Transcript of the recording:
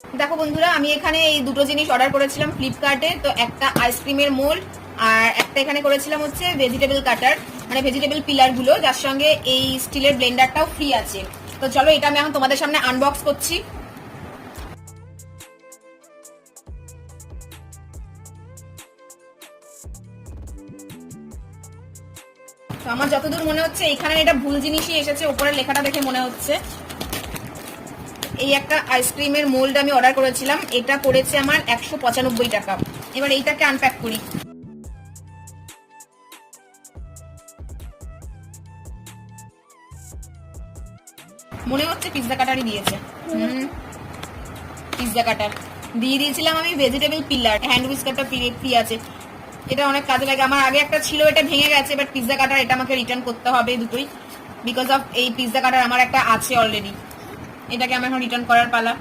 দেখো বন্ধুরা, আমি এখানে এই দুটো জিনিস অর্ডার করেছিলাম ফ্লিপকার্টে। তো একটা আইসক্রিমের মোল্ড আর একটা এখানে করেছিলাম হচ্ছে ভেজিটেবল কাটার, মানে ভেজিটেবল পিলার গুলো, যার সঙ্গে এই স্টিলের ব্লেন্ডারটাও ফ্রি আছে। তো চলো এটা আমি এখন তোমাদের সামনে আনবক্স করছি। তো আমার যতদূর মনে হচ্ছে এখানে এটা ভুল জিনিসই এসেছে, উপরের লেখাটা দেখে মনে হচ্ছে। এই একটা আইসক্রিমের মোল্ড আমি অর্ডার করেছিলাম, এটা পড়েছে আমার 195 টাকা। এবার এইটাকে আনপ্যাক করি। মনে হচ্ছে পিৎজা কাটারই দিয়েছে। পিৎজা কাটার দিয়ে দিয়েছিলাম আমি, ভেজিটেবল পিলার, হ্যান্ড উইস্কারটা ফ্রি আছে। এটা অনেক কাজে লাগে। আমার আগে একটা ছিল, এটা ভেঙে গেছে, বাট পিৎজা কাটার এটা আমাকে রিটার্ন করতে হবে দুটোই, বিকজ অফ এই পিৎজা কাটার আমার একটা আছে অলরেডি। এটাকে আমার এখন রিটার্ন করার পালা।